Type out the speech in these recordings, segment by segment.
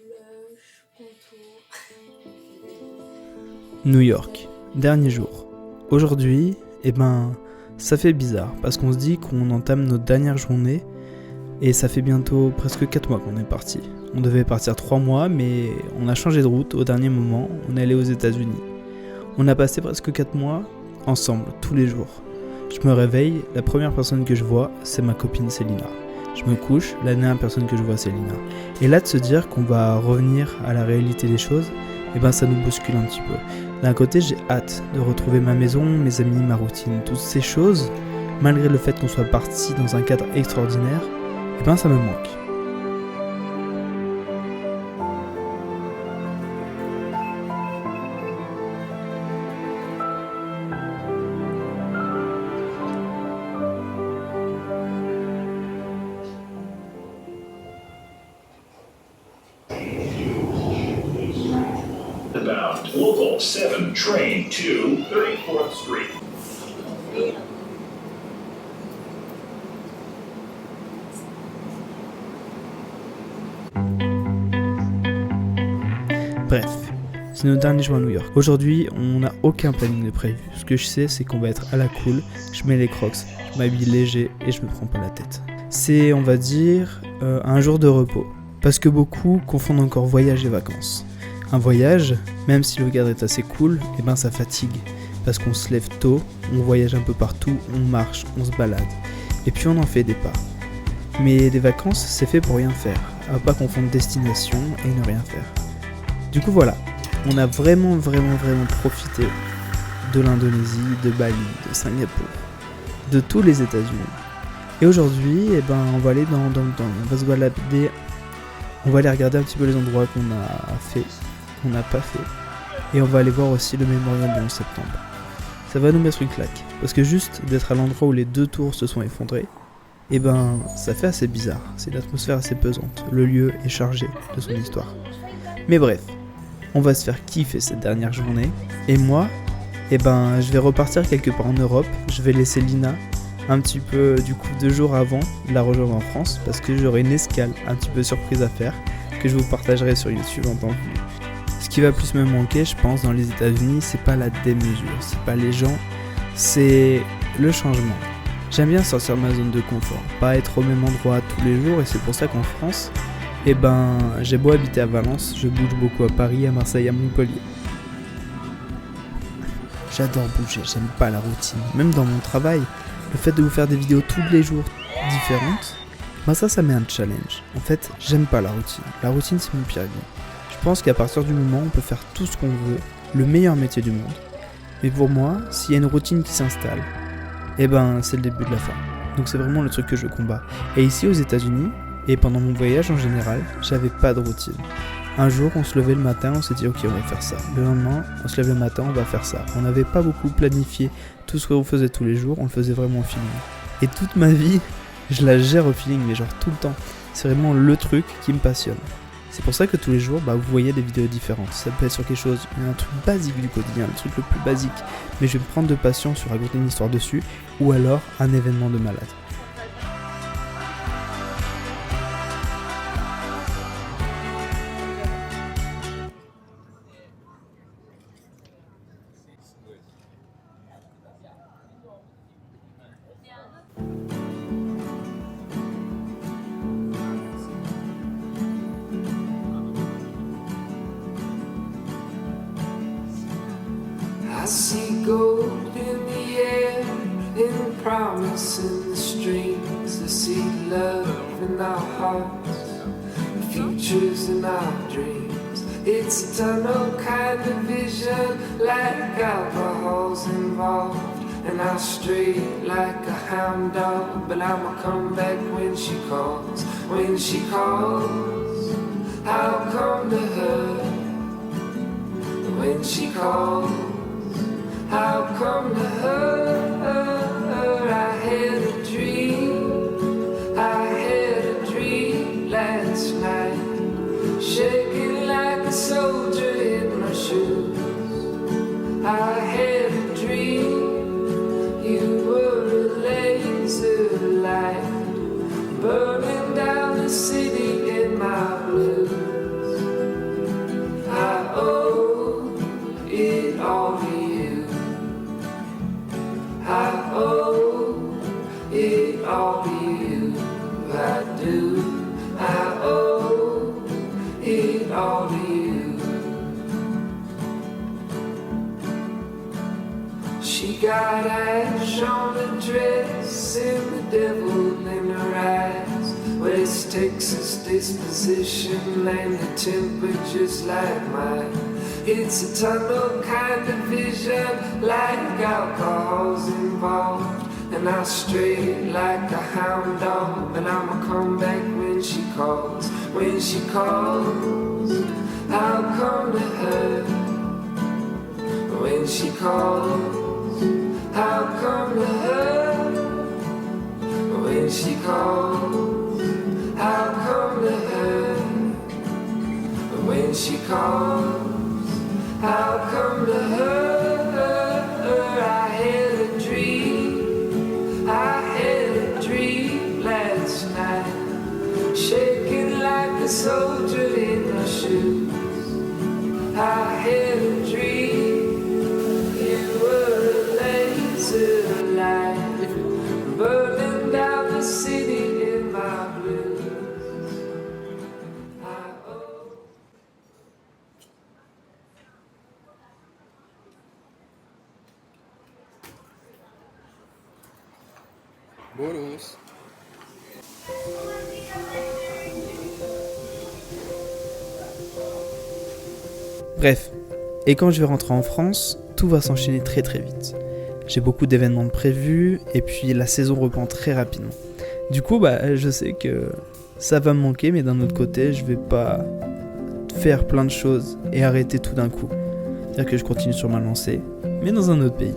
blush, contour. New York, dernier jour. Aujourd'hui, ça fait bizarre parce qu'on se dit qu'on entame notre dernière journée et ça fait bientôt presque 4 mois qu'on est parti. On devait partir 3 mois mais on a changé de route au dernier moment, on est allé aux États-Unis. On a passé presque 4 mois ensemble, tous les jours. Je me réveille, la première personne que je vois, c'est ma copine Célina. Je me couche, la dernière personne que je vois, c'est Lina. Et là, de se dire qu'on va revenir à la réalité des choses, ça nous bouscule un petit peu. D'un côté, j'ai hâte de retrouver ma maison, mes amis, ma routine, toutes ces choses. Malgré le fait qu'on soit parti dans un cadre extraordinaire, ça me manque. About Local 7 train to 34th Street. Bref, c'est notre dernier jour à New York. Aujourd'hui, on n'a aucun planning de prévu. Ce que je sais, c'est qu'on va être à la cool, je mets les crocs, je m'habille léger et je me prends pas la tête. C'est, on va dire, un jour de repos. Parce que beaucoup confondent encore voyage et vacances. Un voyage, même si le cadre est assez cool, ça fatigue. Parce qu'on se lève tôt, on voyage un peu partout, on marche, on se balade. Et puis on en fait des pas. Mais les vacances, c'est fait pour rien faire. À pas confondre destination et ne rien faire. Du coup voilà, on a vraiment profité de l'Indonésie, de Bali, de Singapour, de tous les États-Unis. Et aujourd'hui, on va aller on va se balader, on va aller regarder un petit peu les endroits qu'on a fait, qu'on n'a pas fait. Et on va aller voir aussi le mémorial du 11 septembre. Ça va nous mettre une claque, parce que juste d'être à l'endroit où les 2 tours se sont effondrées, ça fait assez bizarre, c'est une atmosphère assez pesante, le lieu est chargé de son histoire. Mais bref, on va se faire kiffer cette dernière journée, et moi, je vais repartir quelque part en Europe, je vais laisser Lina un petit peu 2 jours avant de la rejoindre en France, parce que j'aurai une escale un petit peu surprise à faire, que je vous partagerai sur YouTube en temps voulu. Ce qui va plus me manquer, je pense, dans les États-Unis, c'est pas la démesure, c'est pas les gens, c'est le changement. J'aime bien sortir de ma zone de confort, pas être au même endroit tous les jours, et c'est pour ça qu'en France, j'ai beau habiter à Valence, je bouge beaucoup à Paris, à Marseille, à Montpellier. J'adore bouger, j'aime pas la routine. Même dans mon travail, le fait de vous faire des vidéos tous les jours différentes, ça met un challenge. En fait, j'aime pas la routine. La routine, c'est mon pire ennemi. Je pense qu'à partir du moment où on peut faire tout ce qu'on veut, le meilleur métier du monde. Mais pour moi, s'il y a une routine qui s'installe, c'est le début de la fin. Donc c'est vraiment le truc que je combats. Et ici aux États-Unis, et pendant mon voyage en général, j'avais pas de routine. Un jour, on se levait le matin, on s'est dit ok, on va faire ça. Le lendemain, on se lève le matin, on va faire ça. On n'avait pas beaucoup planifié tout ce qu'on faisait tous les jours, on le faisait vraiment au feeling. Et toute ma vie, je la gère au feeling, mais genre tout le temps. C'est vraiment le truc qui me passionne. C'est pour ça que tous les jours, vous voyez des vidéos différentes. Ça peut être sur quelque chose, un truc basique du quotidien, le truc le plus basique. Mais je vais me prendre de passion sur raconter une histoire dessus, ou alors un événement de malade. I see gold in the air, in promise in the strings. I see love in our hearts, the futures in our dreams. It's a tunnel kind of vision, like alcohol's involved. And I'll stray like a hound dog, but I'ma come back when she calls. When she calls, I'll come to her. When she calls, I'll come to her. I had a dream last night, shaking like a soldier in my shoes. I had a dream, you were a laser light, burning down the city in my blues. got ash on the dress and the devil in her eyes. West Texas disposition and the temperature's like mine. It's a tunnel kind of vision, like alcohol's involved. And I stray like a hound dog, and I'ma come back when she calls. When she calls, I'll come to her. When she calls, I'll come to her. When she calls, I'll come to her. When she calls, I'll come to her. I had a dream, I had a dream last night, shaking like a soldier in my shoes. I had a dream, you were a laser light, burning down the city in my blues. Bolos. Bref, et quand je vais rentrer en France, tout va s'enchaîner très très vite. J'ai beaucoup d'événements de prévus et puis la saison reprend très rapidement. Du coup, je sais que ça va me manquer, mais d'un autre côté, je vais pas faire plein de choses et arrêter tout d'un coup. C'est-à-dire que je continue sur ma lancée, mais dans un autre pays.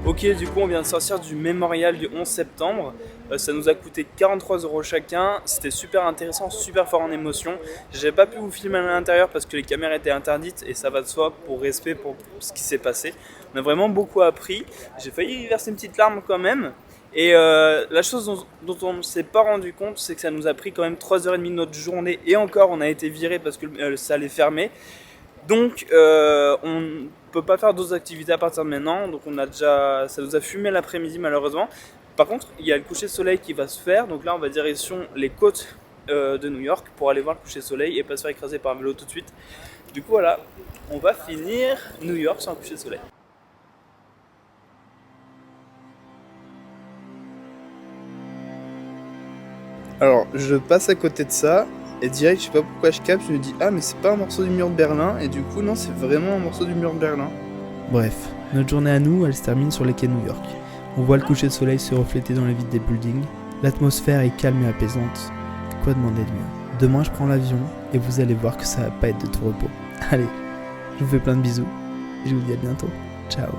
Ok, du coup on vient de sortir du mémorial du 11 septembre, ça nous a coûté 43 € chacun, c'était super intéressant, super fort en émotion. J'ai pas pu vous filmer à l'intérieur parce que les caméras étaient interdites et ça va de soi pour respect pour ce qui s'est passé. On a vraiment beaucoup appris, j'ai failli verser une petite larme quand même. Et la chose dont on ne s'est pas rendu compte, c'est que ça nous a pris quand même 3h30 de notre journée et encore on a été viré parce que ça allait fermer. Donc on ne peut pas faire d'autres activités à partir de maintenant, donc ça nous a fumé l'après-midi malheureusement. Par contre, il y a le coucher de soleil qui va se faire, donc là on va direction les côtes de New York pour aller voir le coucher de soleil et pas se faire écraser par un vélo tout de suite. Du coup voilà, on va finir New York sans coucher de soleil. Alors, je passe à côté de ça, et direct, je sais pas pourquoi je capte, je me dis « Ah, mais c'est pas un morceau du mur de Berlin », et du coup, non, c'est vraiment un morceau du mur de Berlin. Bref, notre journée à nous, elle se termine sur les quais de New York. On voit le coucher de soleil se refléter dans les vitres des buildings, l'atmosphère est calme et apaisante. Quoi demander de mieux? Demain, je prends l'avion, et vous allez voir que ça va pas être de tout repos. Allez, je vous fais plein de bisous, et je vous dis à bientôt. Ciao.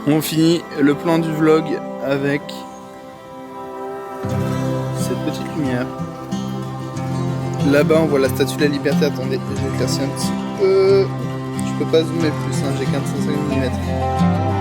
On finit le plan du vlog avec cette petite lumière. Là-bas, on voit la statue de la liberté. Attendez, je vais éclaircir un petit peu. Je peux pas zoomer plus, j'ai qu'un 5 mm.